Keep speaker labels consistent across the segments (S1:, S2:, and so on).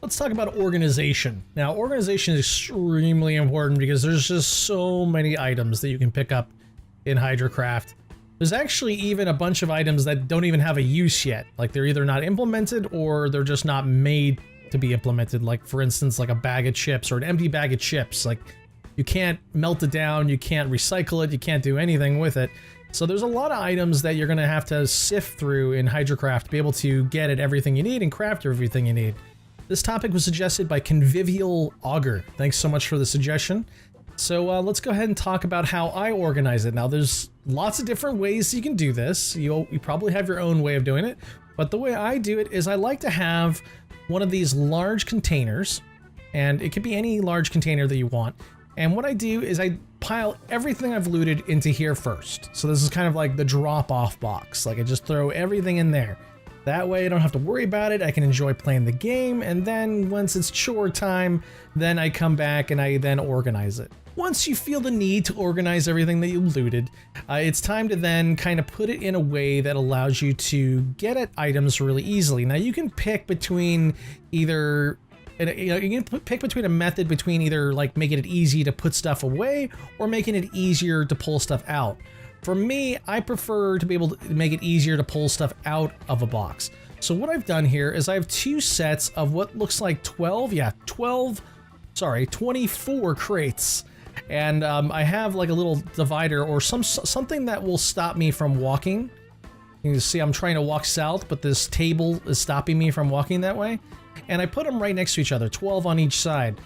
S1: Let's talk about organization. Now, organization is extremely important because there's just so many items that you can pick up in Hydrocraft. There's actually even a bunch of items that don't even have a use yet. Like they're either not implemented or they're just not made to be implemented. Like for instance, like a bag of chips or an empty bag of chips. Like you can't melt it down, you can't recycle it, you can't do anything with it. So there's a lot of items that you're gonna have to sift through in Hydrocraft to be able to get at everything you need and craft everything you need. This topic was suggested by Convivial Augur. Thanks so much for the suggestion. So let's go ahead and talk about how I organize it. Now there's lots of different ways you can do this. You probably have your own way of doing it, but the way I do it is I like to have one of these large containers, and it could be any large container that you want. And what I do is I pile everything I've looted into here first. So this is kind of like the drop-off box. Like I just throw everything in there. That way I don't have to worry about it, I can enjoy playing the game, and then once it's chore time, then I come back and I then organize it. Once you feel the need to organize everything that you looted, it's time to then kind of put it in a way that allows you to get at items really easily. Now you can pick between either, you can pick between a method between either like making it easy to put stuff away or making it easier to pull stuff out. For me, I prefer to be able to make it easier to pull stuff out of a box. So what I've done here is I have two sets of what looks like 24 crates. And I have like a little divider or something that will stop me from walking. You can see I'm trying to walk south, but this table is stopping me from walking that way. And I put them right next to each other, 12 on each side.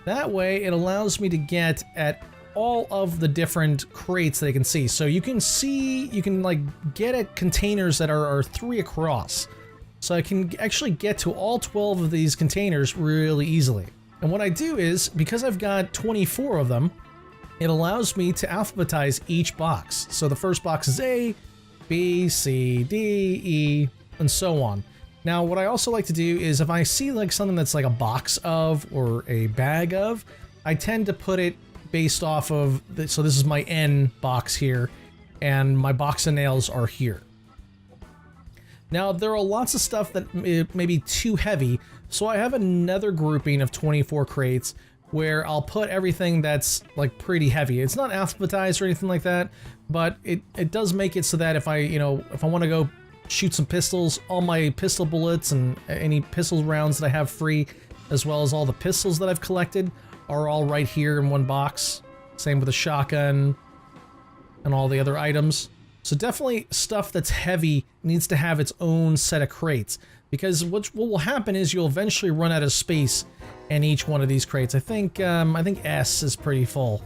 S1: That way it allows me to get at all of the different crates that I can see. So you can like get at containers that are 3 across. So I can actually get to all 12 of these containers really easily. And what I do is, because I've got 24 of them, it allows me to alphabetize each box. So the first box is A, B, C, D, E, and so on. Now what I also like to do is if I see like something that's like a box of or a bag of, I tend to put it based off of, so this is my N box here, and my box of nails are here. Now there are lots of stuff that may be too heavy, so I have another grouping of 24 crates where I'll put everything that's like pretty heavy. It's not alphabetized or anything like that, but it does make it so that if I want to go shoot some pistols, all my pistol bullets and any pistol rounds that I have free, as well as all the pistols that I've collected, are all right here in one box. Same with the shotgun and all the other items. So definitely stuff that's heavy needs to have its own set of crates, because what will happen is you'll eventually run out of space in each one of these crates. I think S is pretty full.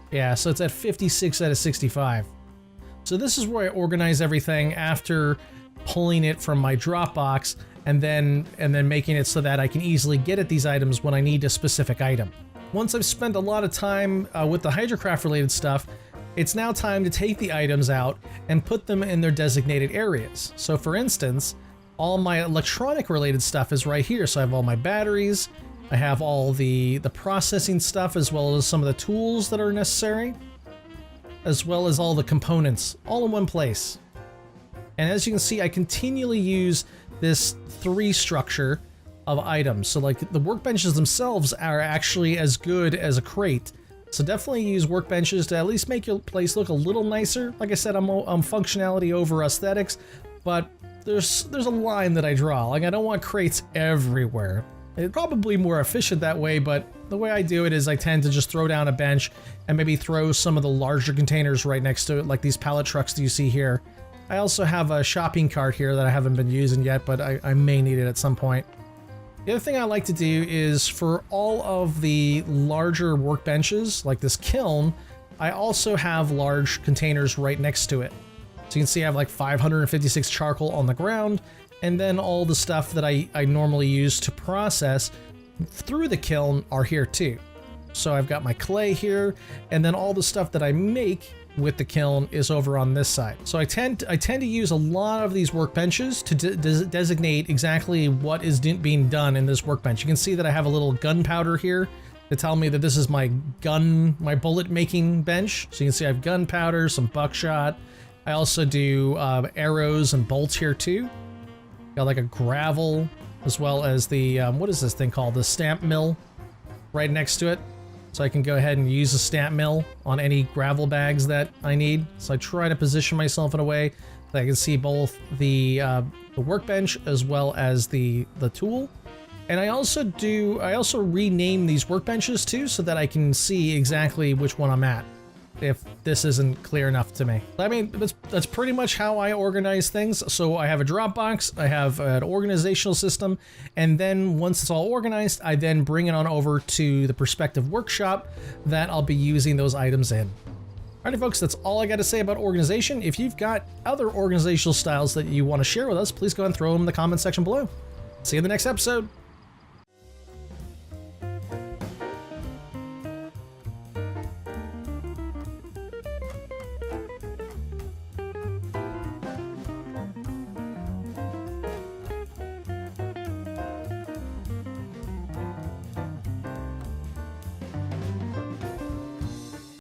S1: Yeah, so it's at 56 out of 65. So this is where I organize everything after pulling it from my Dropbox and then making it so that I can easily get at these items when I need a specific item. Once I've spent a lot of time with the Hydrocraft related stuff, it's now time to take the items out and put them in their designated areas. So for instance, all my electronic related stuff is right here. So I have all my batteries, I have all the processing stuff, as well as some of the tools that are necessary, as well as all the components, all in one place. And as you can see, I continually use this 3 structure of items. So like the workbenches themselves are actually as good as a crate. So definitely use workbenches to at least make your place look a little nicer. Like I said, I'm functionality over aesthetics, but there's a line that I draw. Like I don't want crates everywhere. It's probably more efficient that way, but the way I do it is I tend to just throw down a bench and maybe throw some of the larger containers right next to it, like these pallet trucks that you see here. I also have a shopping cart here that I haven't been using yet, but I may need it at some point. The other thing I like to do is for all of the larger workbenches, like this kiln, I also have large containers right next to it. So you can see I have like 556 charcoal on the ground, and then all the stuff that I normally use to process through the kiln are here too. So I've got my clay here, and then all the stuff that I make with the kiln is over on this side. So I tend to use a lot of these workbenches to designate exactly what is being done in this workbench. You can see that I have a little gunpowder here to tell me that this is my bullet making bench. So you can see I have gunpowder, some buckshot. I also do arrows and bolts here too. Got like a gravel as well as the, what is this thing called? The stamp mill right next to it. So I can go ahead and use the stamp mill on any gravel bags that I need. So I try to position myself in a way that I can see both the workbench as well as the tool. And I also rename these workbenches too, so that I can see exactly which one I'm at, if this isn't clear enough to me. I mean, that's pretty much how I organize things. So I have a Dropbox, I have an organizational system, and then once it's all organized, I then bring it on over to the Perspective Workshop that I'll be using those items in. Alrighty folks, that's all I got to say about organization. If you've got other organizational styles that you want to share with us, please go and throw them in the comment section below. See you in the next episode.